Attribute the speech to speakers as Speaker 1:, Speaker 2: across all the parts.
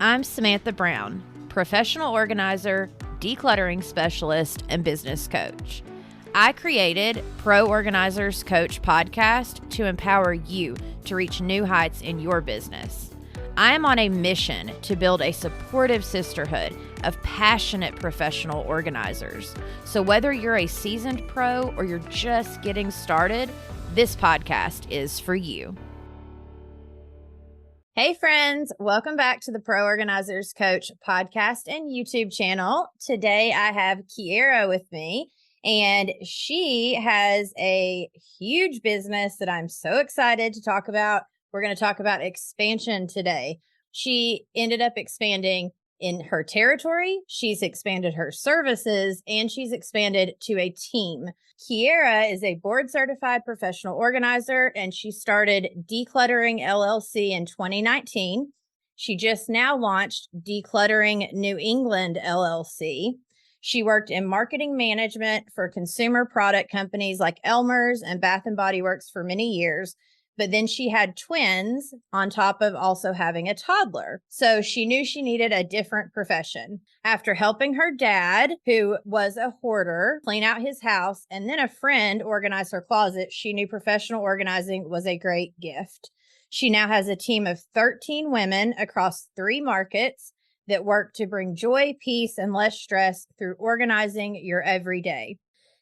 Speaker 1: I'm Samantha Brown, professional organizer, decluttering specialist, and business coach. I created Pro Organizers Coach podcast to empower you to reach new heights in your business. I am on a mission to build a supportive sisterhood of passionate professional organizers. So whether you're a seasoned pro or you're just getting started, this podcast is for you. Hey friends, welcome back to the Pro Organizers Coach podcast and YouTube channel. Today I have Kiera with me, and she has a huge business that I'm so excited to talk about. We're going to talk about expansion today. She ended up expanding in her territory. She's expanded her services, and she's expanded to a team. Kiera is a board certified professional organizer, and she started Decluttering LLC in 2019. She just now launched Decluttering New England LLC. She worked in marketing management for consumer product companies like Elmer's and Bath and Body Works for many years. But then she had twins on top of also having a toddler. So she knew she needed a different profession. After helping her dad, who was a hoarder, clean out his house, and then a friend organize her closet, she knew professional organizing was a great gift. She now has a team of 13 women across 3 markets that work to bring joy, peace, and less stress through organizing your everyday.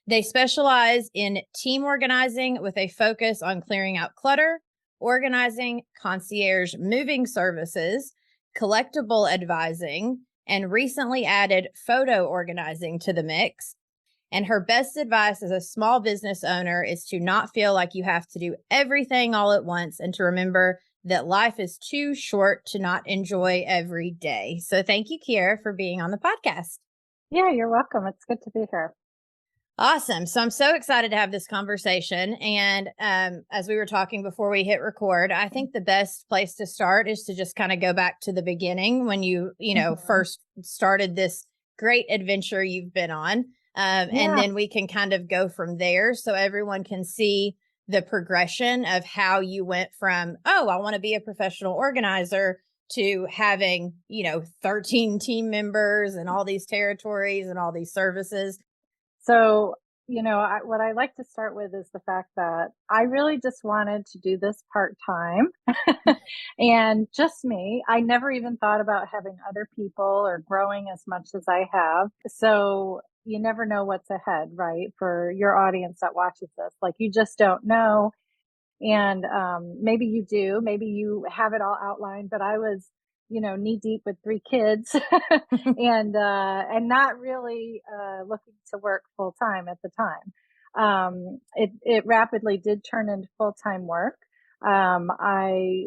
Speaker 1: They specialize in team organizing with a focus on clearing out clutter, organizing, concierge moving services, collectible advising, and recently added photo organizing to the mix. And her best advice as a small business owner is to not feel like you have to do everything all at once and to remember that life is too short to not enjoy every day. So thank you, Kiera, for being on the podcast.
Speaker 2: Yeah, you're welcome. It's good to be here.
Speaker 1: Awesome. So I'm so excited to have this conversation. And as we were talking before we hit record, I think the best place to start is to just kind of go back to the beginning when you first started this great adventure you've been on. And then we can kind of go from there so everyone can see the progression of how you went from, oh, I want to be a professional organizer to having, 13 team members and all these territories and all these services.
Speaker 2: So, what I like to start with is the fact that I really just wanted to do this part-time and just me. I never even thought about having other people or growing as much as I have. So you never know what's ahead, right? For your audience that watches this, like you just don't know. And maybe you do, maybe you have it all outlined, but I was knee deep with 3 kids and not really looking to work full time at the time. It rapidly did turn into full-time work. I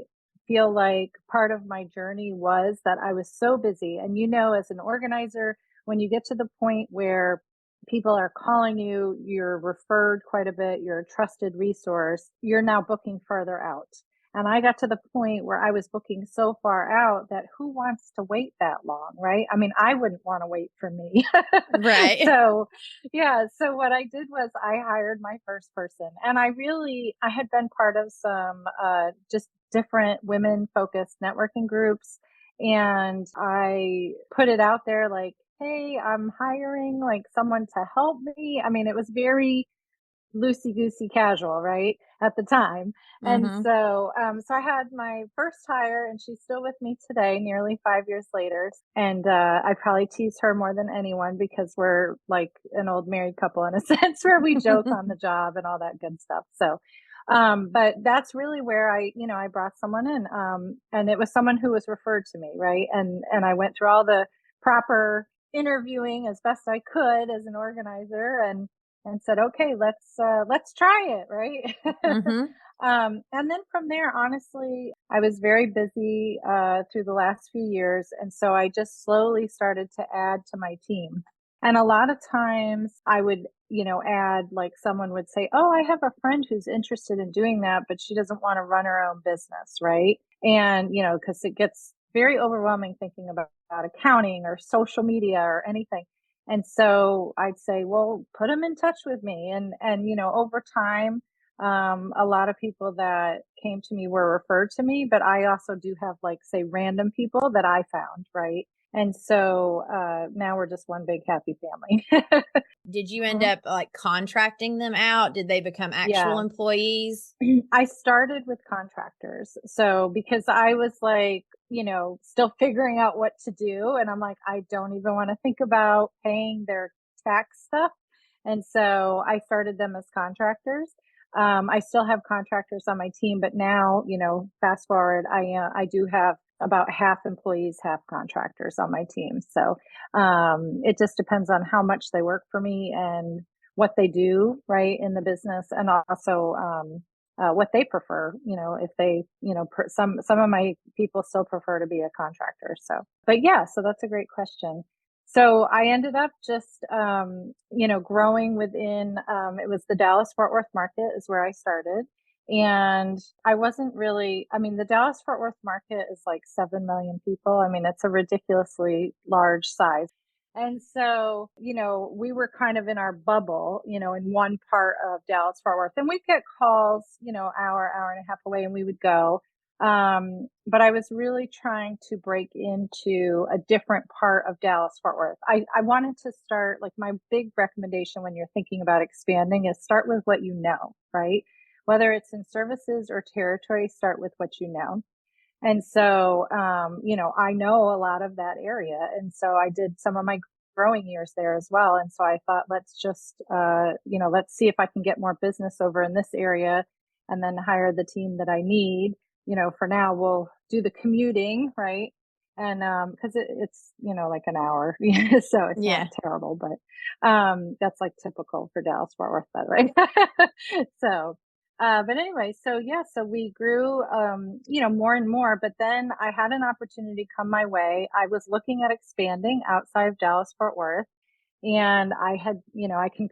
Speaker 2: feel like part of my journey was that I was so busy, and as an organizer, when you get to the point where people are calling you, you're referred quite a bit, you're a trusted resource, you're now booking further out. And I got to the point where I was booking so far out that who wants to wait that long, right? I mean, I wouldn't want to wait for me.
Speaker 1: Right.
Speaker 2: So what I did was I hired my first person, and I had been part of some just different women focused networking groups. And I put it out there like, hey, I'm hiring like someone to help me. I mean, it was very loosey-goosey casual, right, at the time. And so I had my first hire, and she's still with me today, nearly 5 years later. And I probably tease her more than anyone because we're like an old married couple in a sense, where we joke on the job and all that good stuff. So but that's really where I brought someone in, and it was someone who was referred to me, right? And I went through all the proper interviewing as best I could as an organizer, and said, okay, let's try it. Right. And then from there, honestly, I was very busy, through the last few years. And so I just slowly started to add to my team. And a lot of times I would, add, like someone would say, oh, I have a friend who's interested in doing that, but she doesn't want to run her own business. Right. And, cause it gets very overwhelming thinking about accounting or social media or anything. And so I'd say, well, put them in touch with me. And over time, A lot of people that came to me were referred to me, but I also do have like, say, random people that I found, right? And so now we're just one big happy family.
Speaker 1: Did you end
Speaker 2: Mhm.
Speaker 1: up like contracting them out? Did they become actual
Speaker 2: Yeah.
Speaker 1: employees?
Speaker 2: I started with contractors. So because I was like, still figuring out what to do. And I'm like, I don't even want to think about paying their tax stuff. And so I started them as contractors. I still have contractors on my team, but now, fast forward, I do have about half employees, half contractors on my team. So it just depends on how much they work for me and what they do right in the business, and also what they prefer. If they, some of my people still prefer to be a contractor. So, but yeah, so that's a great question. So I ended up just, growing within, it was the Dallas Fort Worth market is where I started. And I wasn't really, I mean, the Dallas Fort Worth market is like 7 million people. I mean, it's a ridiculously large size. And so, we were kind of in our bubble, in one part of Dallas Fort Worth. And we'd get calls, hour and a half away, and we would go. But I was really trying to break into a different part of Dallas Fort Worth. I wanted to start, like, my big recommendation when you're thinking about expanding is start with what you know, right? Whether it's in services or territory, start with what you know. And so, I know a lot of that area. And so I did some of my growing years there as well. And so I thought, let's just, let's see if I can get more business over in this area and then hire the team that I need. For now, we'll do the commuting, right? And because it's, like an hour, so it's not
Speaker 1: Yeah.
Speaker 2: terrible, but that's like typical for Dallas Fort Worth, by the way. So, but anyway, so yeah, so we grew, more and more, but then I had an opportunity come my way. I was looking at expanding outside of Dallas Fort Worth, and I had,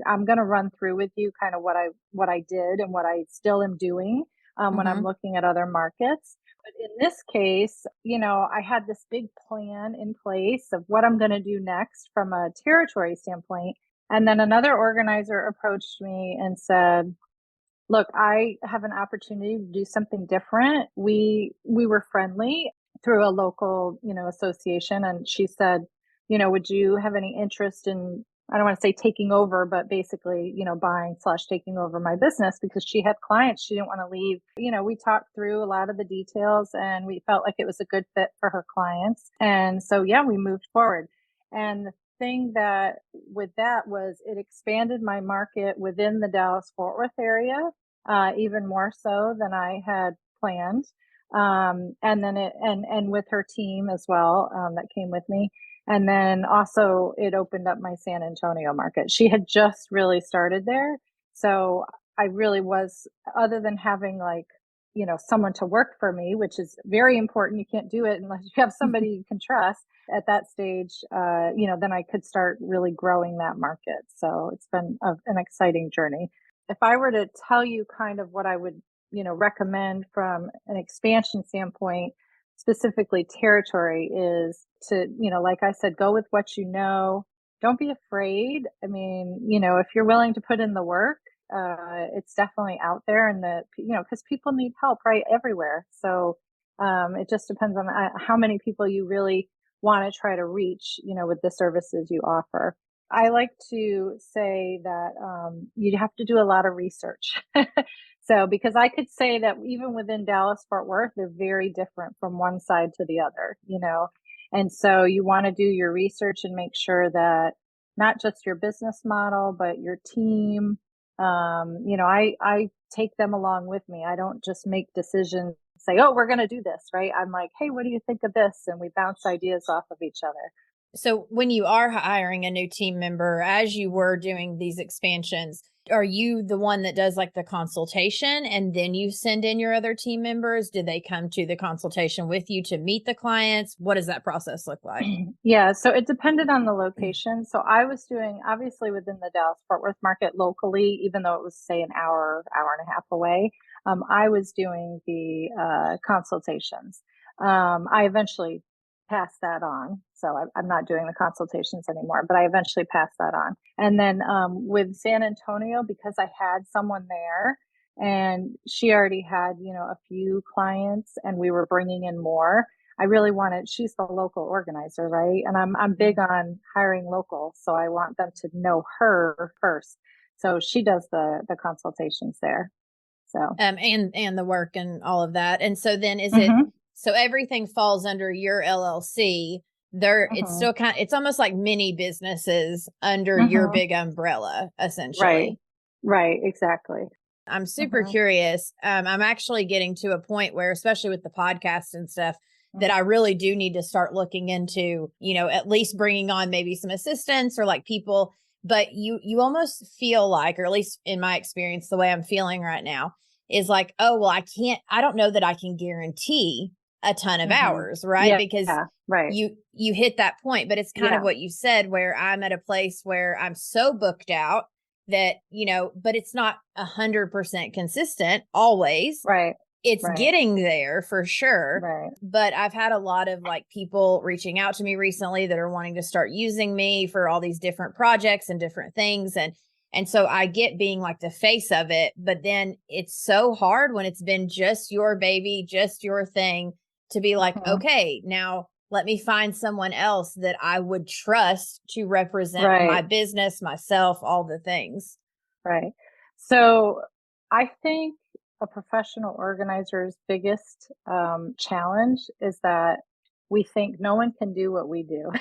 Speaker 2: I'm going to run through with you kind of what I did and what I still am doing, when I'm
Speaker 1: Hmm.
Speaker 2: looking at other markets. But in this case, I had this big plan in place of what I'm going to do next from a territory standpoint. And then another organizer approached me and said, look, I have an opportunity to do something different. We were friendly through a local, association, and she said, would you have any interest in, I don't want to say taking over, but basically, buying slash taking over my business, because she had clients she didn't want to leave. We talked through a lot of the details and we felt like it was a good fit for her clients. And so yeah, we moved forward. And thing that with that was it expanded my market within the Dallas Fort Worth area, even more so than I had planned. And then and with her team as well, that came with me. And then also it opened up my San Antonio market. She had just really started there. So I really was, other than having like, someone to work for me, which is very important. You can't do it unless you have somebody you can trust at that stage. Then I could start really growing that market. So it's been an exciting journey. If I were to tell you kind of what I would, recommend from an expansion standpoint, specifically territory, is to, like I said, go with what you know. Don't be afraid. I mean, if you're willing to put in the work, it's definitely out there, and because people need help right everywhere. So it just depends on how many people you really want to try to reach, with the services you offer. I like to say that you have to do a lot of research. So, because I could say that even within Dallas Fort Worth, they're very different from one side to the other. And so you want to do your research and make sure that not just your business model, but your team, I take them along with me. I don't just make decisions, say, oh, we're going to do this, right? I'm like, hey, what do you think of this? And we bounce ideas off of each other.
Speaker 1: So when you are hiring a new team member, as you were doing these expansions, are you the one that does like the consultation and then you send in your other team members? Do they come to the consultation with you to meet the clients? What does that process look like?
Speaker 2: Yeah, so it depended on the location. So I was doing, obviously, within the Dallas Fort Worth market locally, even though it was, say, an hour and a half away. I was doing the consultations. I eventually passed that on. So I'm not doing the consultations anymore, but I eventually passed that on. And then with San Antonio, because I had someone there, and she already had, a few clients and we were bringing in more. I really wanted, she's the local organizer, right? And I'm big on hiring local. So I want them to know her first. So she does the consultations there. So,
Speaker 1: and the work and all of that. And so then
Speaker 2: hmm
Speaker 1: so everything falls under your LLC. It's
Speaker 2: hmm
Speaker 1: still it's almost like mini businesses under your
Speaker 2: hmm
Speaker 1: big umbrella,
Speaker 2: right,
Speaker 1: essentially.
Speaker 2: right, exactly.
Speaker 1: I'm super
Speaker 2: hmm
Speaker 1: curious. I'm actually getting to a point where, especially with the podcast and stuff, that I
Speaker 2: hmm
Speaker 1: really do need to start looking into, at least bringing on maybe some assistants or like people. But you almost feel like, or at least in my experience, the way I'm feeling right now is like, oh, well, I don't know that I can guarantee a ton of
Speaker 2: hmm
Speaker 1: hours, right?
Speaker 2: Yeah,
Speaker 1: Because
Speaker 2: right.
Speaker 1: you hit that point, but it's kind of
Speaker 2: Yeah,
Speaker 1: what you said, where I'm at a place where I'm so booked out that, but it's not 100% consistent always.
Speaker 2: right,
Speaker 1: It's
Speaker 2: right,
Speaker 1: getting there for sure.
Speaker 2: right.
Speaker 1: But I've had a lot of like people reaching out to me recently that are wanting to start using me for all these different projects and different things. And so I get being like the face of it, but then it's so hard when it's been just your baby, just your thing, to be like,
Speaker 2: hmm
Speaker 1: okay, now let me find someone else that I would trust to represent my
Speaker 2: Right,
Speaker 1: business, myself, all the things.
Speaker 2: right. So I think a professional organizer's biggest challenge is that we think no one can do what we do,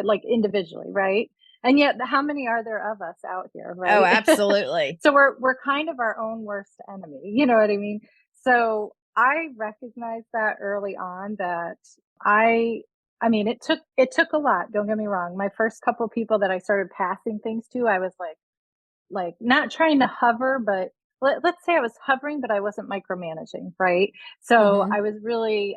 Speaker 2: like individually, right? And yet, how many are there of us out here,
Speaker 1: Oh,
Speaker 2: right?
Speaker 1: absolutely.
Speaker 2: So we're kind of our own worst enemy. You know what I mean? So I recognized that early on that I I mean it took a lot, don't get me wrong. My first couple people that I started passing things to, I was like not trying to hover, but let's say I was hovering, but I wasn't micromanaging, right? So
Speaker 1: Mm-hmm.
Speaker 2: I was really,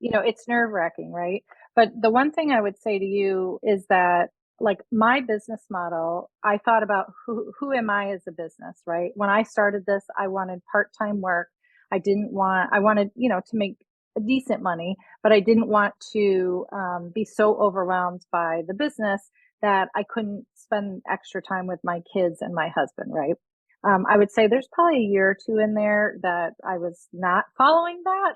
Speaker 2: it's nerve wracking, right? But the one thing I would say to you is that, like, my business model, I thought about who am I as a business, right? When I started this, I wanted part time work. I wanted, to make a decent money, but I didn't want to be so overwhelmed by the business that I couldn't spend extra time with my kids and my husband, right? I would say there's probably a year or two in there that I was not following that,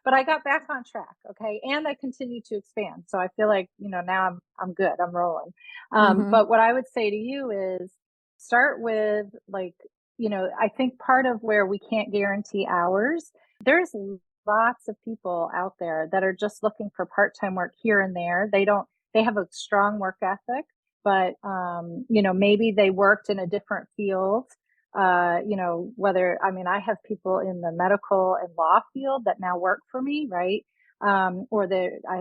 Speaker 2: but I got back on track. Okay. And I continued to expand. So I feel like, now I'm good. I'm rolling.
Speaker 1: Mm-hmm.
Speaker 2: But what I would say to you is start with, like, I think part of where we can't guarantee hours, there's lots of people out there that are just looking for part-time work here and there. They have a strong work ethic, but maybe they worked in a different field. Whether, I mean, I have people in the medical and law field that now work for me, right? I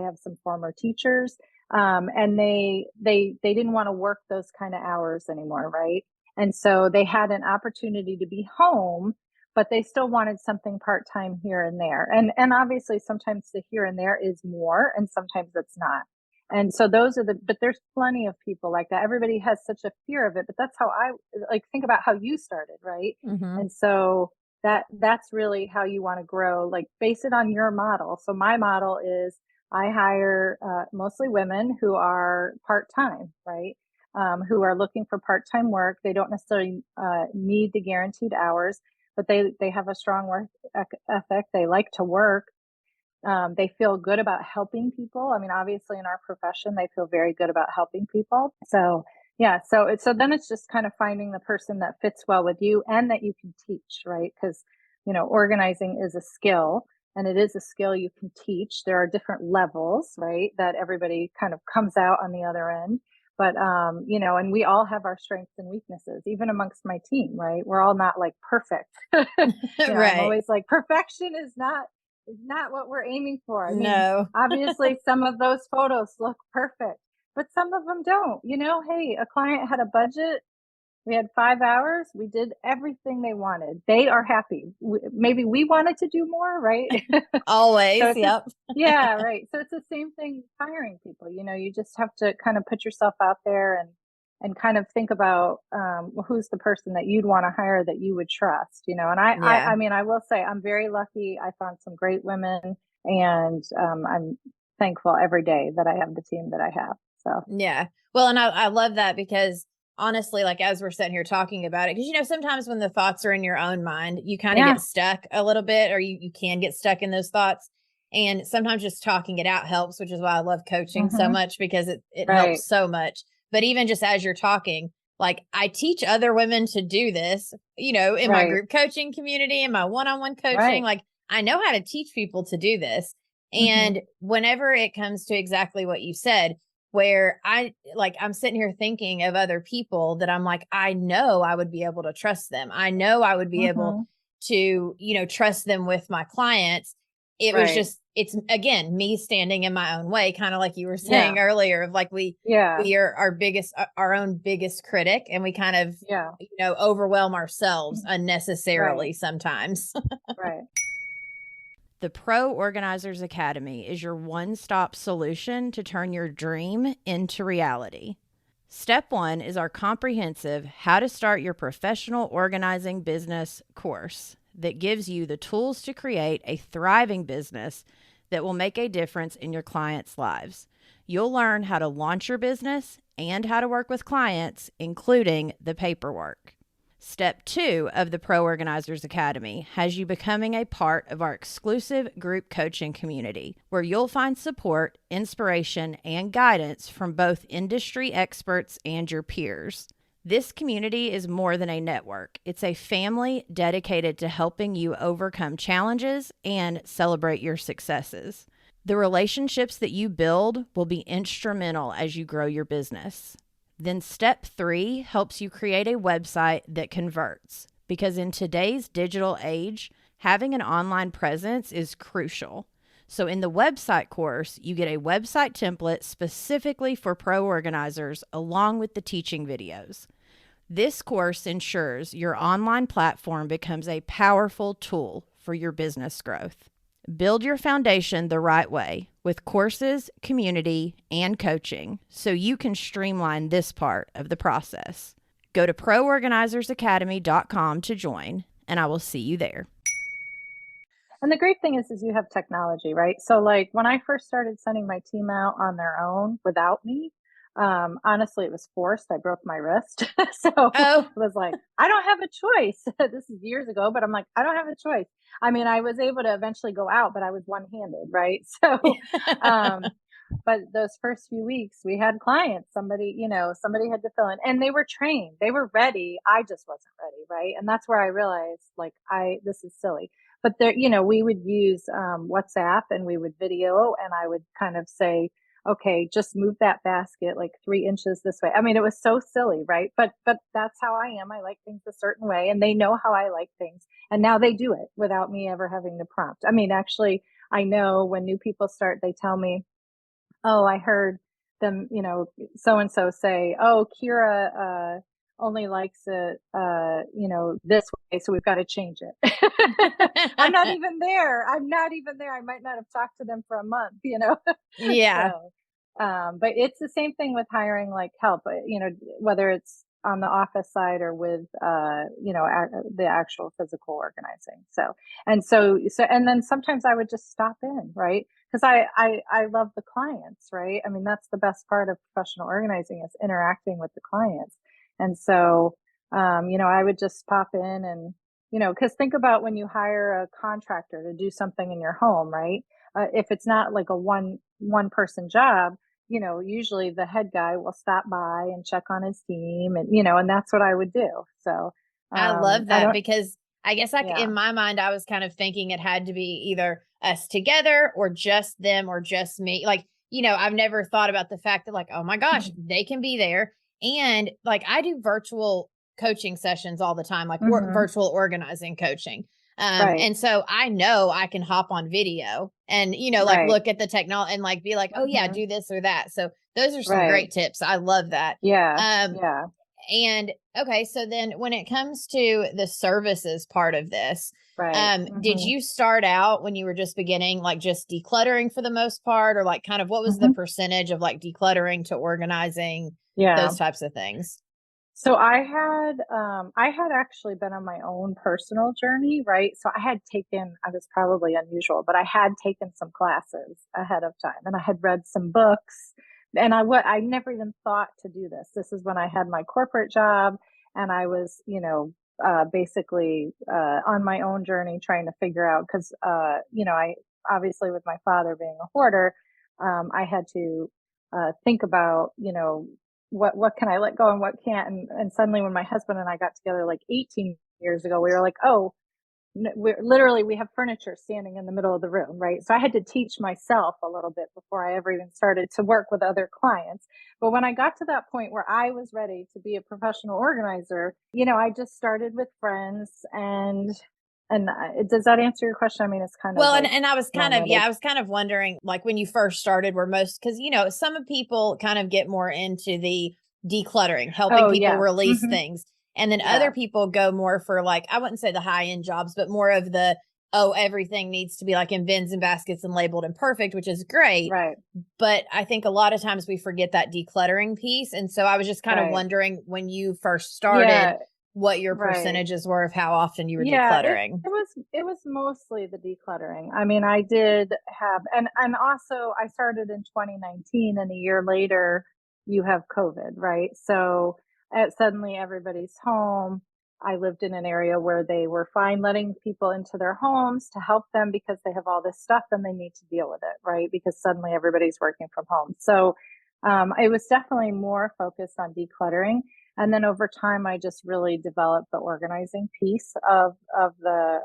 Speaker 2: have some former teachers, and they didn't want to work those kind of hours anymore, right? And so they had an opportunity to be home, but they still wanted something part time here and there. And obviously sometimes the here and there is more, and sometimes it's not. And so but there's plenty of people like that. Everybody has such a fear of it, but that's how I like think about how you started, right?
Speaker 1: Mm-hmm.
Speaker 2: And so that's really how you want to grow, like base it on your model. So my model is I hire mostly women who are part-time, right? Who are looking for part-time work. They don't necessarily need the guaranteed hours, but they have a strong work ethic. They like to work. They feel good about helping people. I mean, obviously in our profession, they feel very good about helping people. So yeah, so then it's just kind of finding the person that fits well with you and that you can teach, right? Because, organizing is a skill, and it is a skill you can teach. There are different levels, right? That everybody kind of comes out on the other end. But, and we all have our strengths and weaknesses, even amongst my team, right? We're all not like perfect. I'm
Speaker 1: Right.
Speaker 2: always like, perfection is not what we're aiming for. I mean,
Speaker 1: No.
Speaker 2: obviously some of those photos look perfect, but some of them don't. Hey, a client had a budget. We had 5 hours. We did everything they wanted. They are happy. Maybe we wanted to do more, right? So
Speaker 1: Always.
Speaker 2: it's just,
Speaker 1: Yep.
Speaker 2: yeah, right. So it's the same thing hiring people. You just have to kind of put yourself out there and kind of think about who's the person that you'd want to hire that you would trust. And
Speaker 1: Yeah.
Speaker 2: I mean, I will say I'm very lucky. I found some great women, and I'm thankful every day that I have the team that I have. So
Speaker 1: Yeah. Well, and I love that because honestly, like as we're sitting here talking about it, because sometimes when the thoughts are in your own mind, you kind of
Speaker 2: Yeah.
Speaker 1: get stuck a little bit, or you can get stuck in those thoughts. And sometimes just talking it out helps, which is why I love coaching so
Speaker 2: Hmm.
Speaker 1: much, because it
Speaker 2: Right.
Speaker 1: helps so much. But even just as you're talking, like I teach other women to do this, in my
Speaker 2: Right.
Speaker 1: group coaching community, in my one-on-one coaching,
Speaker 2: Right.
Speaker 1: like I know how to teach people to do this.
Speaker 2: Hmm.
Speaker 1: And whenever it comes to exactly what you said, where I'm sitting here thinking of other people that I'm like, I know I would be able to trust them. I know I would be able
Speaker 2: Hmm.
Speaker 1: to, trust them with my clients. It was
Speaker 2: Right.
Speaker 1: just, it's again, me standing in my own way, kind of like you were
Speaker 2: Yeah.
Speaker 1: saying earlier, of like
Speaker 2: Yeah.
Speaker 1: we are our own biggest critic, and we kind of,
Speaker 2: Yeah.
Speaker 1: overwhelm ourselves
Speaker 2: Mhm. Right.
Speaker 1: unnecessarily sometimes.
Speaker 2: Right.
Speaker 3: The Pro Organizers Academy is your one-stop solution to turn your dream into reality. Step 1 is our comprehensive How to Start Your Professional Organizing Business course that gives you the tools to create a thriving business that will make a difference in your clients' lives. You'll learn how to launch your business and how to work with clients, including the paperwork. Step 2 of the Pro Organizers Academy has you becoming a part of our exclusive group coaching community, where you'll find support, inspiration, and guidance from both industry experts and your peers. This community is more than a network. It's a family dedicated to helping you overcome challenges and celebrate your successes. The relationships that you build will be instrumental as you grow your business. Then step 3 helps you create a website that converts, because in today's digital age, having an online presence is crucial. So in the website course, you get a website template specifically for pro organizers along with the teaching videos. This course ensures your online platform becomes a powerful tool for your business growth. Build your foundation the right way with courses, community, and coaching so you can streamline this part of the process. Go to proorganizersacademy.com to join, and I will see you there.
Speaker 2: And the great thing is you have technology, right? So like when I first started sending my team out on their own without me, honestly, it was forced. I broke my wrist. So
Speaker 1: Oh.
Speaker 2: it was like, I don't have a choice. This is years ago, but I'm like, I don't have a choice. I mean, I was able to eventually go out, but I was one-handed, right? So, um, but those first few weeks we had clients, somebody had to fill in, and they were trained, they were ready. I just wasn't ready, right? And that's where I realized, like, this is silly. But there, we would use WhatsApp, and we would video, and I would kind of say, okay, just move that basket like 3 inches this way. I mean, it was so silly, right? But that's how I am. I like things a certain way, and they know how I like things, and now they do it without me ever having to prompt. I mean, actually, I know when new people start, they tell me, oh, I heard them, so and so say, oh, Kira only likes it, this way, so we've got to change it. I'm not even there. I'm not even there. I might not have talked to them for a month.
Speaker 1: Yeah.
Speaker 2: So, but it's the same thing with hiring like help, whether it's on the office side or with, the actual physical organizing. And then sometimes I would just stop in, right? Because I love the clients, right? I mean, that's the best part of professional organizing, is interacting with the clients. And so, I would just pop in and, because think about when you hire a contractor to do something in your home, right? If it's not like a one person job, usually the head guy will stop by and check on his team, and that's what I would do. So,
Speaker 1: I love
Speaker 2: I
Speaker 1: that,
Speaker 2: don't,
Speaker 1: because I guess, like,
Speaker 2: yeah.
Speaker 1: in my mind, I was kind of thinking it had to be either us together or just them or just me. Like, I've never thought about the fact that, like, oh my gosh, they can be there. And like, I do virtual coaching sessions all the time, like
Speaker 2: Hmm.
Speaker 1: virtual organizing coaching.
Speaker 2: Right.
Speaker 1: And so I know I can hop on video and, like
Speaker 2: Right.
Speaker 1: look at the technology and like be like, oh yeah,
Speaker 2: Hmm.
Speaker 1: do this or that. So those are some
Speaker 2: Right.
Speaker 1: great tips. I love that.
Speaker 2: Yeah.
Speaker 1: Um,
Speaker 2: Yeah.
Speaker 1: and okay, so then when it comes to the services part of this,
Speaker 2: Right.
Speaker 1: did
Speaker 2: Hmm.
Speaker 1: you start out when you were just beginning, like just decluttering for the most part, or like kind of what was the
Speaker 2: Hmm.
Speaker 1: percentage of like decluttering to organizing,
Speaker 2: Yeah.
Speaker 1: those types of things?
Speaker 2: So I had actually been on my own personal journey, right? So I was probably unusual, but I had taken some classes ahead of time, and I had read some books I never even thought to do this. This is when I had my corporate job and I was, basically, on my own journey trying to figure out, cause, I obviously with my father being a hoarder, I had to, think about, what can I let go and what can't. And suddenly when my husband and I got together like 18 years ago, we were like, oh, we have furniture standing in the middle of the room, right? So I had to teach myself a little bit before I ever even started to work with other clients. But when I got to that point where I was ready to be a professional organizer, I just started with friends and does that answer your question? I mean, it's kind of
Speaker 1: Well,
Speaker 2: like
Speaker 1: and I was kind of,
Speaker 2: long-winded.
Speaker 1: I was kind of wondering, like when you first started, were most, because, some of people kind of get more into the decluttering, helping
Speaker 2: Oh
Speaker 1: people
Speaker 2: yeah.
Speaker 1: release
Speaker 2: Hmm.
Speaker 1: things. And then
Speaker 2: Yeah.
Speaker 1: other people go more for like, I wouldn't say the high end jobs, but more of the, oh, everything needs to be like in bins and baskets and labeled and perfect, which is great.
Speaker 2: Right.
Speaker 1: But I think a lot of times we forget that decluttering piece. And so I was just kind of
Speaker 2: Right.
Speaker 1: wondering when you first started,
Speaker 2: Yeah.
Speaker 1: what your
Speaker 2: Right.
Speaker 1: percentages were of how often you were
Speaker 2: Yeah, it,
Speaker 1: decluttering.
Speaker 2: it was it was mostly the decluttering. I mean, I did have, and also I started in 2019, and a year later you have COVID, right? So suddenly everybody's home. I lived in an area where they were fine letting people into their homes to help them because they have all this stuff and they need to deal with it, right? Because suddenly everybody's working from home. So it was definitely more focused on decluttering. And then over time, I just really developed the organizing piece of the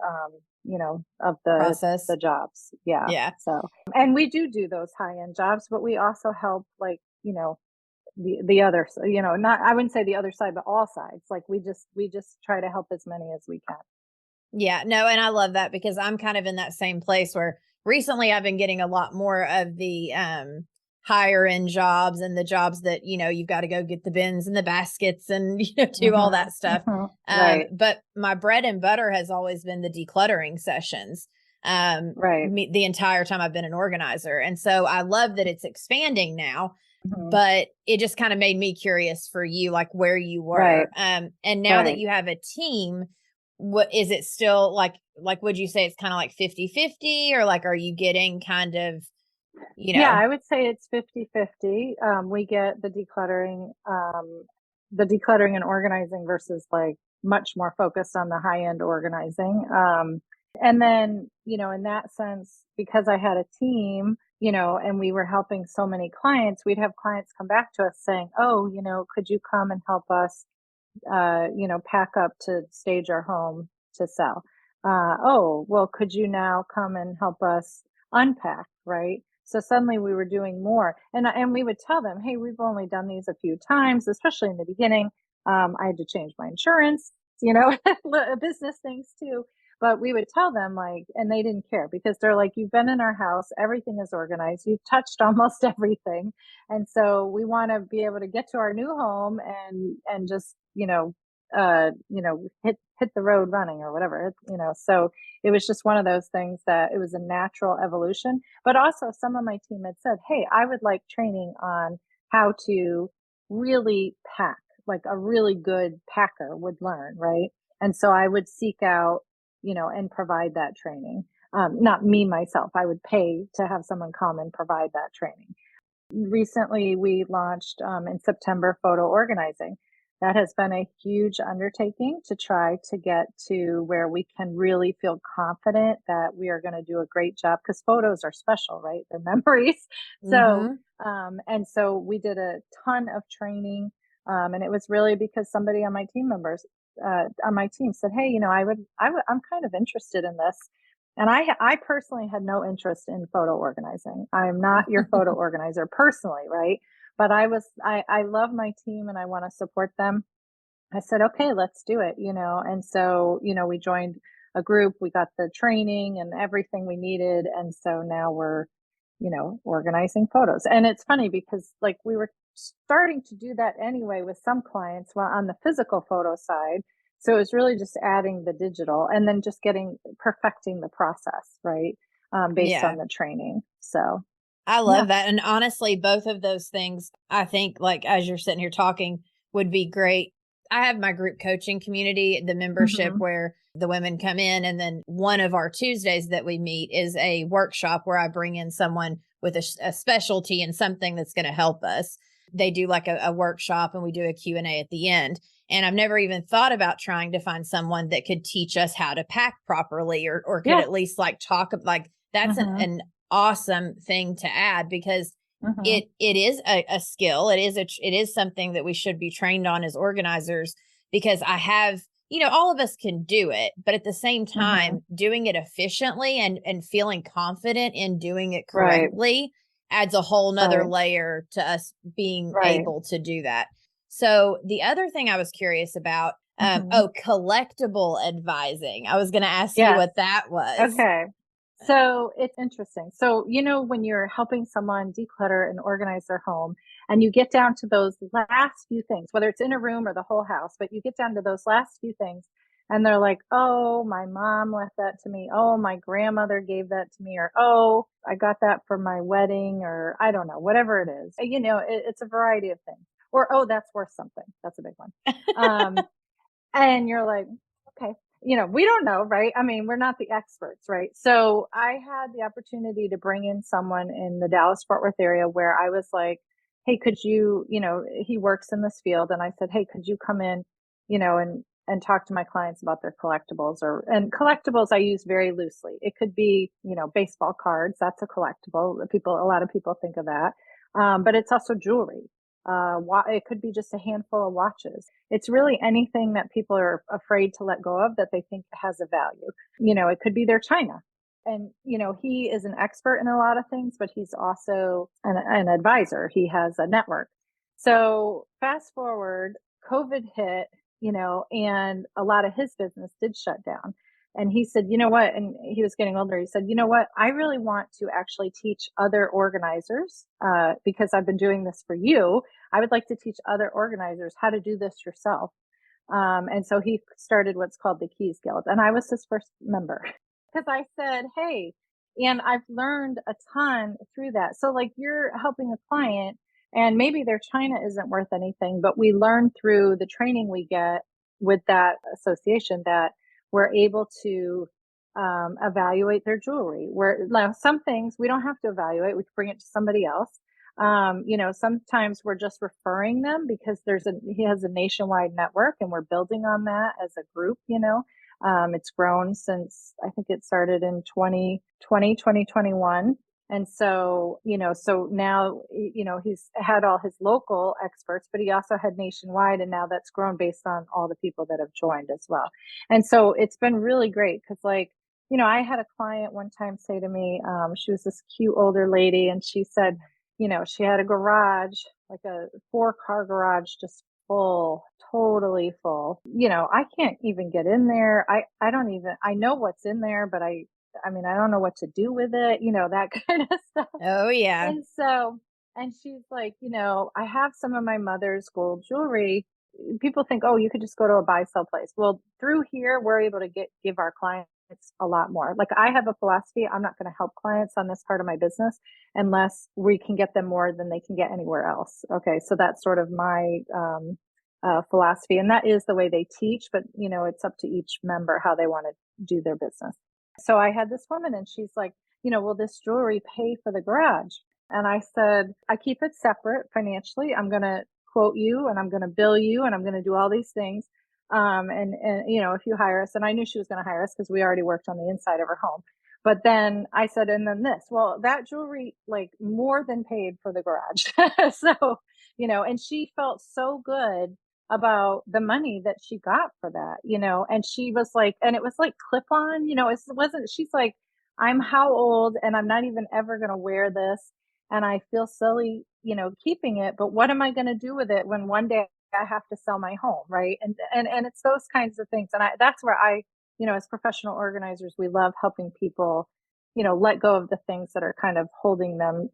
Speaker 2: of
Speaker 1: Process.
Speaker 2: the jobs. Yeah.
Speaker 1: Yeah.
Speaker 2: So, and we do those high end jobs, but we also help like the other not, I wouldn't say the other side, but all sides. Like we just try to help as many as we can.
Speaker 1: Yeah, no, and I love that because I'm kind of in that same place where recently I've been getting a lot more of the higher end jobs and the jobs that, you've got to go get the bins and the baskets and do all
Speaker 2: Hmm.
Speaker 1: that stuff.
Speaker 2: Hmm. Right.
Speaker 1: But my bread and butter has always been the decluttering sessions.
Speaker 2: Right.
Speaker 1: The entire time I've been an organizer. And so I love that it's expanding now,
Speaker 2: Hmm.
Speaker 1: but it just kind of made me curious for you, like where you
Speaker 2: Right.
Speaker 1: were. And now that
Speaker 2: Right.
Speaker 1: you have a team, what is it still like would you say it's kind of like 50-50, or like are you getting kind of,
Speaker 2: Yeah, I would say it's 50-50. We get the decluttering and organizing versus like much more focused on the high end organizing. And then, in that sense, because I had a team, and we were helping so many clients, we'd have clients come back to us saying, oh, could you come and help us, pack up to stage our home to sell? Oh, well, could you now come and help us unpack, right? So suddenly we were doing more, and we would tell them, "Hey, we've only done these a few times, especially in the beginning. I had to change my insurance, business things too." But we would tell them like, and they didn't care because they're like, "You've been in our house, everything is organized, you've touched almost everything, and so we want to be able to get to our new home and just hit the road running or whatever, So it was just one of those things that it was a natural evolution. But also some of my team had said, hey, I would like training on how to really pack, like a really good packer would learn, right? And so I would seek out, and provide that training. Not me myself, I would pay to have someone come and provide that training. Recently, we launched in September photo organizing. That has been a huge undertaking to try to get to where we can really feel confident that we are going to do a great job because photos are special, right? They're memories. So,
Speaker 1: mm-hmm.
Speaker 2: and so we did a ton of training. And it was really because somebody on my on my team said, hey, I'm kind of interested in this. And I personally had no interest in photo organizing. I'm not your photo organizer personally, right? But I love my team and I want to support them. I said, okay, let's do it, And so, we joined a group, we got the training and everything we needed. And so now we're, organizing photos. And it's funny because like we were starting to do that anyway with some clients while on the physical photo side. So it was really just adding the digital and then just perfecting the process, right? Based
Speaker 1: Yeah,
Speaker 2: on the training. So
Speaker 1: I
Speaker 2: yeah.
Speaker 1: love that. And honestly, both of those things, I think, like as you're sitting here talking, would be great. I have my group coaching community, the membership
Speaker 2: Hmm.
Speaker 1: where the women come in. And then one of our Tuesdays that we meet is a workshop where I bring in someone with a specialty in something that's going to help us. They do like a workshop and we do a Q&A at the end. And I've never even thought about trying to find someone that could teach us how to pack properly or could at least like talk like that's an awesome thing to add because it is a skill. It is something that we should be trained on as organizers because I have, all of us can do it, but at the same time, doing it efficiently and feeling confident in doing it correctly adds a whole nother layer to us being able to do that. So the other thing I was curious about, collectible advising. I was going to ask you what that was.
Speaker 2: Okay. So it's interesting. So, when you're helping someone declutter and organize their home and you get down to those last few things, whether it's in a room or the whole house, but you get down to those last few things and they're like, oh, my mom left that to me. Oh, my grandmother gave that to me. Or, oh, I got that for my wedding or I don't know, whatever it is. It's a variety of things. Or, oh, that's worth something. That's a big one. And you're like, okay. We don't know, right? I mean, we're not the experts, right? So I had the opportunity to bring in someone in the Dallas-Fort Worth area where I was like, hey, could you, he works in this field. And I said, hey, could you come in, and talk to my clients about their collectibles and collectibles I use very loosely. It could be, baseball cards. That's a collectible. A lot of people think of that. But it's also jewelry. It could be just a handful of watches. It's really anything that people are afraid to let go of that they think has a value. It could be their china. And, he is an expert in a lot of things, but he's also an advisor. He has a network. So fast forward, COVID hit, and a lot of his business did shut down. And he said, you know what? And he was getting older. He said, you know what? I really want to actually teach other organizers, because I've been doing this for you. I would like to teach other organizers how to do this yourself. And so he started what's called the Keys Guild. And I was his first member because I said, hey, and I've learned a ton through that. So like you're helping a client and maybe their china isn't worth anything, but we learn through the training we get with that association that we're able to evaluate their jewelry. Now some things we don't have to evaluate. We can bring it to somebody else. Sometimes we're just referring them because he has a nationwide network and we're building on that as a group, it's grown since I think it started in 2021. And so, so now, he's had all his local experts, but he also had nationwide. And now that's grown based on all the people that have joined as well. And so it's been really great because I had a client one time say to me, she was this cute older lady and she said, she had a garage, like a 4-car garage, just full, totally full. I can't even get in there. I know what's in there, but I don't know what to do with it, that kind of stuff.
Speaker 1: Oh, yeah.
Speaker 2: And she's like, I have some of my mother's gold jewelry. People think, oh, you could just go to a buy sell place. Well, through here, we're able to give our clients a lot more. Like I have a philosophy. I'm not going to help clients on this part of my business unless we can get them more than they can get anywhere else. Okay. So that's sort of my, philosophy. And that is the way they teach, but it's up to each member how they want to do their business. So I had this woman and she's like, will this jewelry pay for the garage? And I said, I keep it separate financially. I'm going to quote you and I'm going to bill you and I'm going to do all these things. And if you hire us, and I knew she was going to hire us because we already worked on the inside of her home. But then I said, and then this, well, that jewelry like more than paid for the garage. So, and she felt so good about the money that she got for that, and she was like, and it was like clip on, she's like, I'm how old and I'm not even ever going to wear this. And I feel silly, keeping it, but what am I going to do with it when one day I have to sell my home? Right. And it's those kinds of things. And that's where as professional organizers, we love helping people, let go of the things that are kind of holding them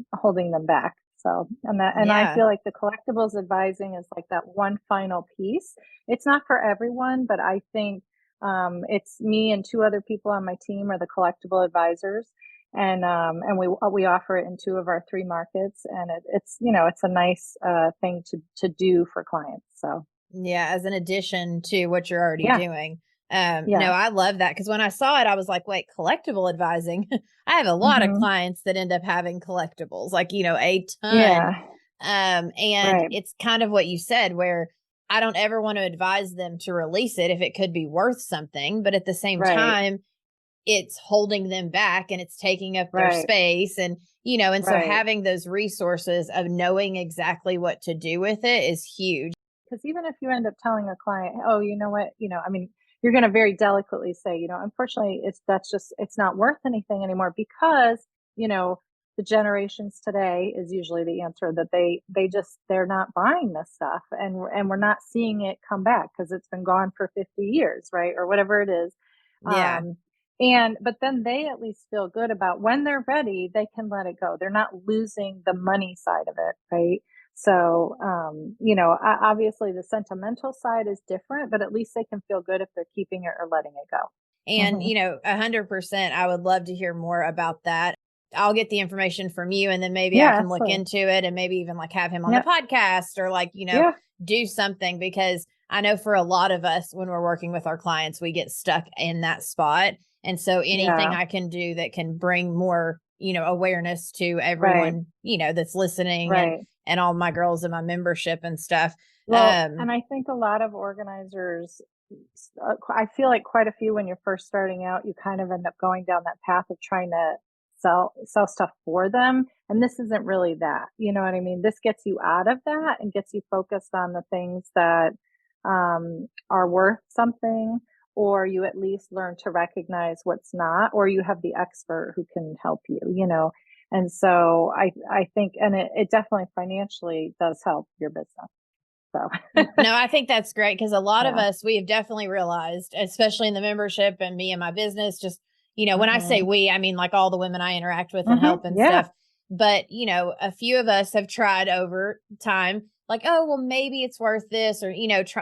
Speaker 2: back. So, I feel like the collectibles advising is like that one final piece. It's not for everyone, but I think, it's me and 2 other people on my team are the collectible advisors. And we offer it in 2 of our 3 markets, and it's a nice thing to do for clients. So
Speaker 1: yeah, as an addition to what you're already doing. No, I love that because when I saw it, I was like, wait, collectible advising. I have a lot of
Speaker 2: Mm-hmm.
Speaker 1: clients that end up having collectibles, like, a ton.
Speaker 2: Yeah.
Speaker 1: And
Speaker 2: Right.
Speaker 1: it's kind of what you said, where I don't ever want to advise them to release it if it could be worth something. But at the same
Speaker 2: Right.
Speaker 1: time, it's holding them back and it's taking up their
Speaker 2: Right.
Speaker 1: space. And so
Speaker 2: Right.
Speaker 1: having those resources of knowing exactly what to do with it is huge.
Speaker 2: Because even if you end up telling a client, oh, you know what, I mean, you're going to very delicately say, unfortunately, it's not worth anything anymore because, you know, the generations today is usually the answer that they're not buying this stuff and we're not seeing it come back because it's been gone for 50 years, right? Or whatever it is.
Speaker 1: Yeah.
Speaker 2: But then they at least feel good about when they're ready, they can let it go. They're not losing the money side of it, right? So, obviously the sentimental side is different, but at least they can feel good if they're keeping it or letting it go.
Speaker 1: And,
Speaker 2: Hmm.
Speaker 1: 100%, I would love to hear more about that. I'll get the information from you and then maybe I
Speaker 2: Yeah,
Speaker 1: can look
Speaker 2: absolutely.
Speaker 1: into it and maybe even like have him on the
Speaker 2: Yep.
Speaker 1: podcast or
Speaker 2: Yeah.
Speaker 1: do something because I know for a lot of us when we're working with our clients, we get stuck in that spot. And so anything
Speaker 2: Yeah.
Speaker 1: I can do that can bring more, awareness to
Speaker 2: Right.
Speaker 1: everyone, that's listening and
Speaker 2: Right.
Speaker 1: and all my girls in my membership and stuff.
Speaker 2: Well, and I think a lot of organizers, I feel like quite a few when you're first starting out, you kind of end up going down that path of trying to sell stuff for them. And this isn't really that. You know what I mean? This gets you out of that and gets you focused on the things that are worth something, or you at least learn to recognize what's not, or you have the expert who can help you. And so I think, and it definitely financially does help your business. So,
Speaker 1: No, I think that's great because a lot of
Speaker 2: yeah.
Speaker 1: us, we have definitely realized, especially in the membership and me and my business, just, when I say
Speaker 2: Mhm.
Speaker 1: we, I mean like all the women I interact with and
Speaker 2: Mhm.
Speaker 1: help and
Speaker 2: Yeah.
Speaker 1: stuff. But, a few of us have tried over time, like, oh, well, maybe it's worth this, or,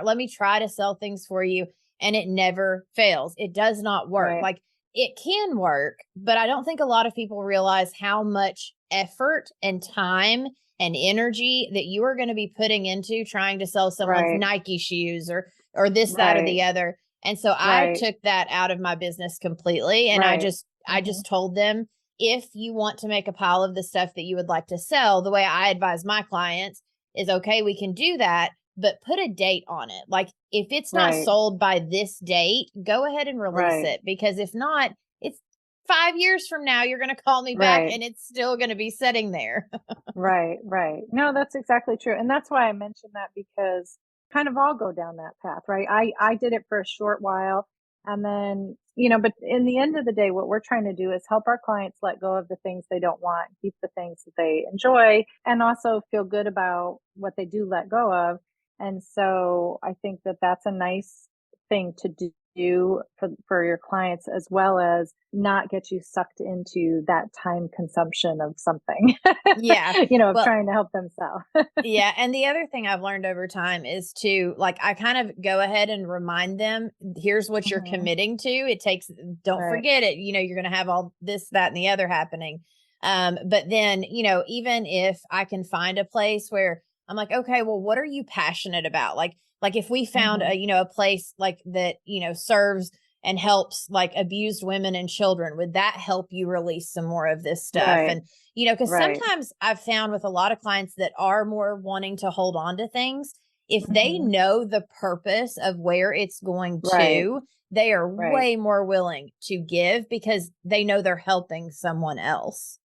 Speaker 1: let me try to sell things for you. And it never fails. It does not work.
Speaker 2: Right.
Speaker 1: Like it can work, but I don't think a lot of people realize how much effort and time and energy that you are going to be putting into trying to sell someone's
Speaker 2: Right.
Speaker 1: Nike shoes or this, that, or
Speaker 2: Right.
Speaker 1: the other. And so I
Speaker 2: Right.
Speaker 1: took that out of my business completely. And I
Speaker 2: Right.
Speaker 1: just, I
Speaker 2: Mhm.
Speaker 1: just told them, if you want to make a pile of the stuff that you would like to sell, the way I advise my clients is okay, we can do that, but put a date on it. Like if it's not
Speaker 2: Right.
Speaker 1: sold by this date, go ahead and release
Speaker 2: Right.
Speaker 1: it because if not, it's 5 years from now, you're going to call me back
Speaker 2: Right.
Speaker 1: and it's still going to be sitting there.
Speaker 2: Right. Right. No, that's exactly true. And that's why I mentioned that because kind of all go down that path, right? I did it for a short while and then, but in the end of the day, what we're trying to do is help our clients let go of the things they don't want, keep the things that they enjoy, and also feel good about what they do let go of. And so I think that that's a nice thing to do for your clients, as well as not get you sucked into that time consumption of something,
Speaker 1: Yeah.
Speaker 2: of
Speaker 1: Well,
Speaker 2: trying to help them sell.
Speaker 1: yeah, and the other thing I've learned over time is to like I kind of go ahead and remind them, here's what you're
Speaker 2: Mhm.
Speaker 1: committing to. It takes don't
Speaker 2: Right.
Speaker 1: forget it, you're going to have all this, that and the other happening. But then, even if I can find a place where I'm like, okay, well, what are you passionate about? Like if we found
Speaker 2: Mhm.
Speaker 1: a place like that, serves and helps like abused women and children, would that help you release some more of this stuff?
Speaker 2: Right.
Speaker 1: Because
Speaker 2: Right.
Speaker 1: sometimes I've found with a lot of clients that are more wanting to hold on to things, if they
Speaker 2: Mhm.
Speaker 1: know the purpose of where it's going
Speaker 2: Right.
Speaker 1: to, they are
Speaker 2: Right.
Speaker 1: way more willing to give because they know they're helping someone else.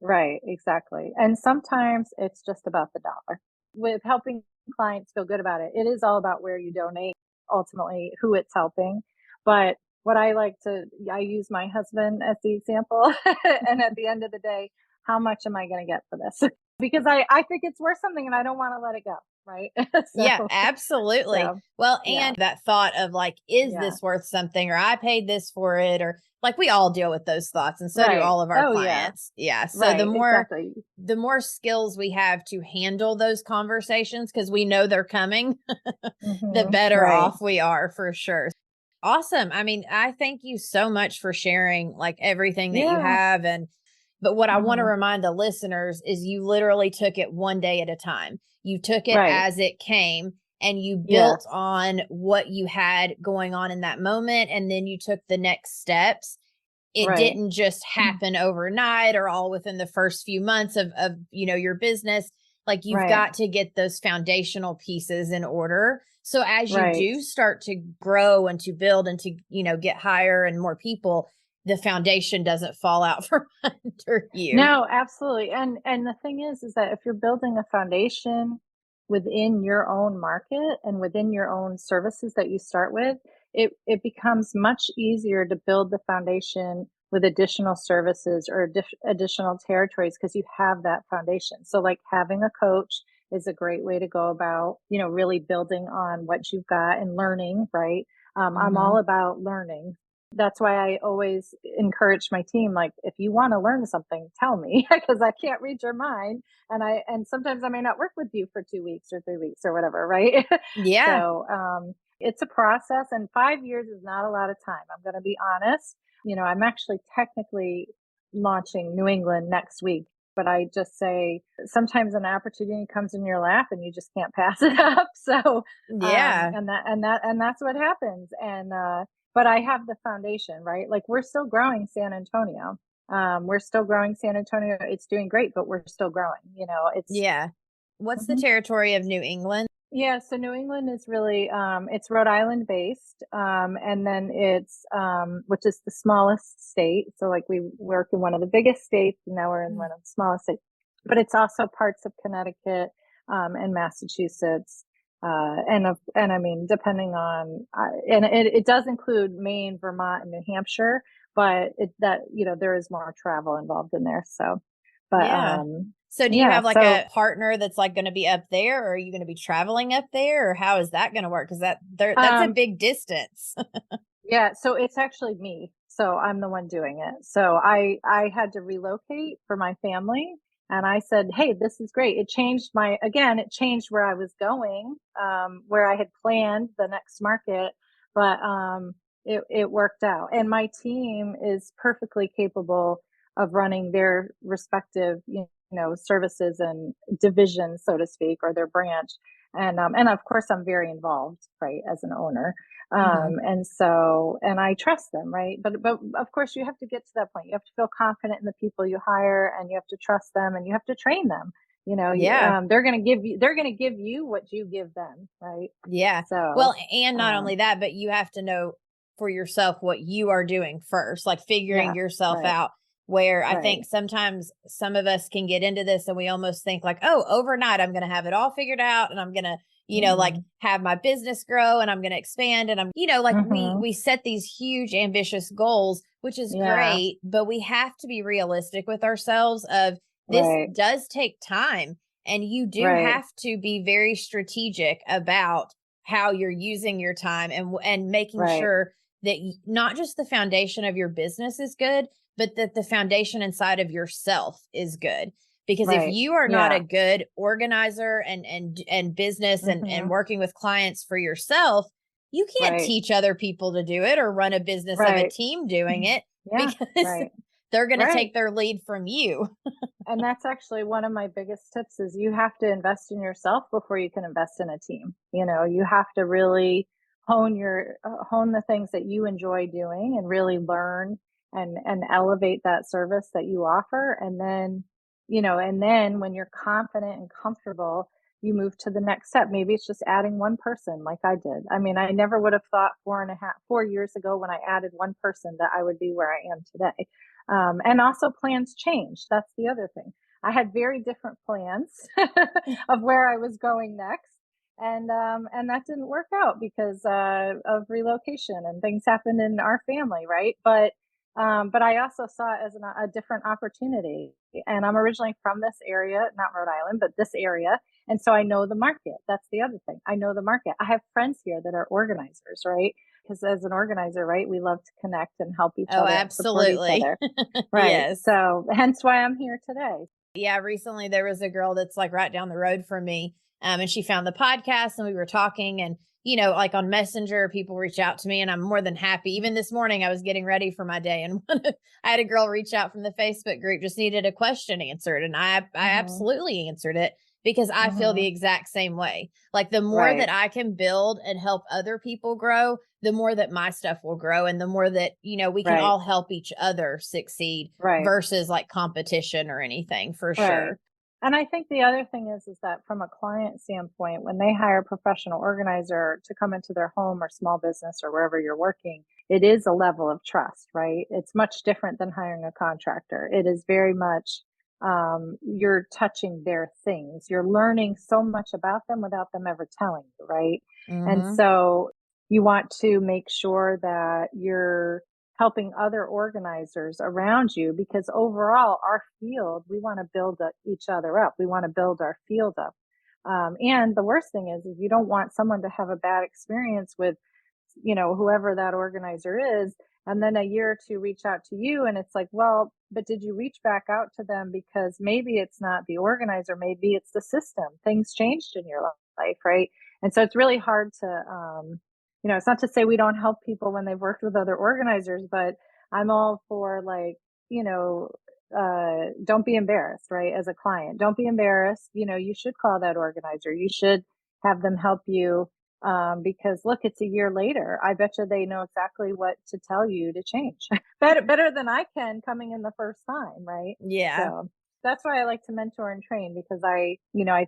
Speaker 2: Right. Exactly. And sometimes it's just about the dollar. With helping clients feel good about it, it is all about where you donate, ultimately who it's helping. But what I use my husband as the example. And at the end of the day, how much am I going to get for this? Because I think it's worth something and I don't want to let it go. Right.
Speaker 1: Yeah,
Speaker 2: so,
Speaker 1: absolutely.
Speaker 2: so
Speaker 1: Well,
Speaker 2: yeah.
Speaker 1: and that thought of like, is
Speaker 2: Yeah.
Speaker 1: this worth something? Or I paid this for it, or like we all deal with those thoughts, and so do
Speaker 2: Right.
Speaker 1: all of our
Speaker 2: Oh, yeah.
Speaker 1: clients. Yeah. So the
Speaker 2: Right.
Speaker 1: more
Speaker 2: Exactly.
Speaker 1: the more skills we have to handle those conversations because we know they're coming, the better
Speaker 2: Right.
Speaker 1: off we are for sure. Awesome. I mean, I thank you so much for sharing like everything that you
Speaker 2: Yeah.
Speaker 1: have. But what I want to
Speaker 2: Hmm.
Speaker 1: remind the listeners is you literally took it one day at a time. You took it
Speaker 2: Right.
Speaker 1: as it came. and you built
Speaker 2: Yes.
Speaker 1: on what you had going on in that moment, and then you took the next steps. It
Speaker 2: Right.
Speaker 1: didn't just happen overnight or all within the first few months of your business. Like, you've
Speaker 2: Right.
Speaker 1: got to get those foundational pieces in order. So as you
Speaker 2: Right.
Speaker 1: do start to grow and to build and to, get higher and more people, the foundation doesn't fall out from under you.
Speaker 2: No, absolutely. And the thing is that if you're building a foundation within your own market and within your own services that you start with, it becomes much easier to build the foundation with additional services or additional territories because you have that foundation. So like having a coach is a great way to go about, really building on what you've got and learning, right? I'm
Speaker 1: Mm-hmm.
Speaker 2: all about learning. That's why I always encourage my team, like, if you want to learn something, tell me because I can't read your mind. And sometimes I may not work with you for 2 weeks or 3 weeks or whatever, right?
Speaker 1: Yeah.
Speaker 2: So it's a process, and 5 years is not a lot of time. I'm going to be honest. I'm actually technically launching New England next week, but I just say sometimes an opportunity comes in your lap and you just can't pass it up. So
Speaker 1: Yeah.
Speaker 2: and that's what happens. And but I have the foundation, right? Like, we're still growing San Antonio. We're still growing San Antonio. It's doing great, but we're still growing. It's
Speaker 1: Yeah. What's the
Speaker 2: Mhm.
Speaker 1: territory of New England?
Speaker 2: Yeah. So New England is really it's Rhode Island based, and then it's which is the smallest state. So like we work in one of the biggest states, and now we're in
Speaker 1: Mm.
Speaker 2: one of the smallest states. But it's also parts of Connecticut and Massachusetts. And I mean, depending on, and it does include Maine, Vermont, and New Hampshire, but there is more travel involved in there. So, but
Speaker 1: Yeah. So do you
Speaker 2: yeah,
Speaker 1: have like
Speaker 2: so
Speaker 1: a partner that's like going to be up there, or are you going to be traveling up there, or how is that going to work? Cause that's a
Speaker 2: um,
Speaker 1: big distance.
Speaker 2: yeah, so it's actually me. So I'm the one doing it. So I had to relocate for my family, and I said, "Hey, this is great." It changed where I was going, where I had planned the next market, but it worked out. And my team is perfectly capable of running their respective, services and divisions, so to speak, or their branch. And of course I'm very involved, right, as an owner.
Speaker 1: Hmm.
Speaker 2: And I trust them, right? But of course you have to get to that point. You have to feel confident in the people you hire, and you have to trust them, and you have to train them.
Speaker 1: Yeah.
Speaker 2: They're going to give you what you give them, right?
Speaker 1: Yeah.
Speaker 2: So,
Speaker 1: Well, and not only
Speaker 2: um,
Speaker 1: that, but you have to know for yourself what you are doing first, like figuring
Speaker 2: yeah,
Speaker 1: yourself
Speaker 2: right,
Speaker 1: out. Where I
Speaker 2: right.
Speaker 1: think sometimes some of us can get into this and we almost think like, oh, overnight I'm going to have it all figured out and I'm going to, like
Speaker 2: Mm-mm.
Speaker 1: have my business grow and I'm going to expand and like we
Speaker 2: Mm-hmm.
Speaker 1: we set these huge ambitious goals, which is
Speaker 2: Yeah,
Speaker 1: great, but we have to be realistic with ourselves of this
Speaker 2: right,
Speaker 1: does take time, and you do
Speaker 2: right,
Speaker 1: have to be very strategic about how you're using your time and making
Speaker 2: right,
Speaker 1: sure that not just the foundation of your business is good, but that the foundation inside of yourself is good. Because if
Speaker 2: right.
Speaker 1: you are not a
Speaker 2: Yeah.
Speaker 1: good organizer and business and
Speaker 2: Mm-hmm.
Speaker 1: working with clients for yourself, you can't
Speaker 2: Right,
Speaker 1: teach other people to do it or run a business of a
Speaker 2: right.
Speaker 1: team doing it
Speaker 2: Yeah,
Speaker 1: because
Speaker 2: right,
Speaker 1: they're going to
Speaker 2: right.
Speaker 1: take their lead from you.
Speaker 2: And that's actually one of my biggest tips is you have to invest in yourself before you can invest in a team. You have to really hone the things that you enjoy doing and really learn and elevate that service that you offer. And then when you're confident and comfortable, you move to the next step. Maybe it's just adding one person like I did. I mean, I never would have thought 4 years ago when I added one person that I would be where I am today. And also plans change. That's the other thing. I had very different plans of where I was going next. And that didn't work out because of relocation and things happened in our family, right? But I also saw it as a different opportunity. And I'm originally from this area, not Rhode Island, but this area. And so I know the market. That's the other thing. I know the market. I have friends here that are organizers, right? Because as an organizer, right, we love to connect and help each
Speaker 1: Oh,
Speaker 2: other and support each
Speaker 1: absolutely.
Speaker 2: other. Right.
Speaker 1: Yes.
Speaker 2: So hence why I'm here today.
Speaker 1: Yeah, recently there was a girl that's like right down the road from me. And she found the podcast and we were talking and like on Messenger, people reach out to me and I'm more than happy. Even this morning I was getting ready for my day and I had a girl reach out from the Facebook group, just needed a question answered. And I
Speaker 2: Hmm.
Speaker 1: absolutely answered it because I feel
Speaker 2: Mm-hmm.
Speaker 1: the exact same way. Like the more
Speaker 2: Right.
Speaker 1: that I can build and help other people grow, the more that my stuff will grow and the more that, we can
Speaker 2: Right.
Speaker 1: all help each other succeed
Speaker 2: Right.
Speaker 1: versus like competition or anything, for
Speaker 2: Right.
Speaker 1: sure.
Speaker 2: And I think the other thing is that from a client standpoint, when they hire a professional organizer to come into their home or small business or wherever you're working, it is a level of trust, right? It's much different than hiring a contractor. It is very much, you're touching their things. You're learning so much about them without them ever telling you, right? And
Speaker 1: Mm-hmm.
Speaker 2: so you want to make sure that you're helping other organizers around you, because overall our field, we want to build each other up. We want to build our field up. And the worst thing is you don't want someone to have a bad experience with, whoever that organizer is. And then a year or two reach out to you and it's like, well, but did you reach back out to them? Because maybe it's not the organizer, maybe it's the system. Things changed in your life, right? And so it's really hard to, it's not to say we don't help people when they've worked with other organizers, but I'm all for like, don't be embarrassed, right? As a client, don't be embarrassed. You should call that organizer. You should have them help you. Because look, it's a year later. I bet you they know exactly what to tell you to change better than I can coming in the first time. Right.
Speaker 1: Yeah.
Speaker 2: So that's why I like to mentor and train, because I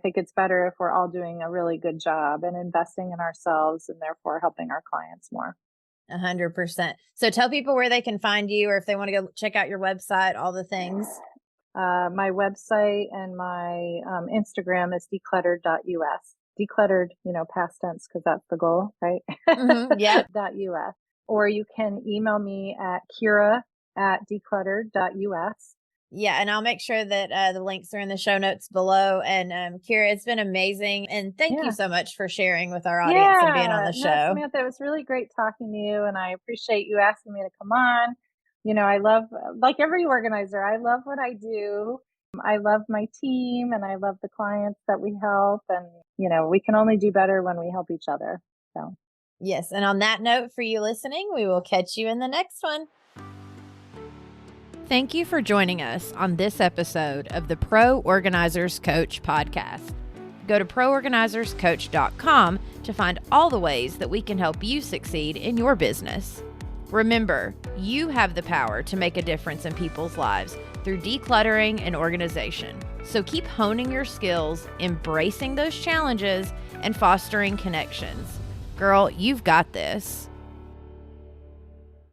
Speaker 2: think it's better if we're all doing a really good job and investing in ourselves and therefore helping our clients more.
Speaker 1: 100%. So tell people where they can find you or if they want to go check out your website, all the things.
Speaker 2: My website and my Instagram is decluttered.us. Decluttered, past tense, because that's the goal, right?
Speaker 1: Mm-hmm. Yeah.
Speaker 2: .us. Or you can email me at Kira@decluttered.us.
Speaker 1: Yeah, and I'll make sure that the links are in the show notes below. And Kira, it's been amazing. And thank you
Speaker 2: Yeah.
Speaker 1: so much for sharing with our audience and being on the
Speaker 2: No,
Speaker 1: show.
Speaker 2: Samantha, it was really great talking to you, and I appreciate you asking me to come on. I love, like every organizer, I love what I do. I love my team and I love the clients that we help. And, we can only do better when we help each other. So,
Speaker 1: Yes. And on that note, for you listening, we will catch you in the next one.
Speaker 3: Thank you for joining us on this episode of the Pro Organizers Coach podcast. Go to proorganizerscoach.com to find all the ways that we can help you succeed in your business. Remember, you have the power to make a difference in people's lives through decluttering and organization. So keep honing your skills, embracing those challenges, and fostering connections. Girl, you've got this.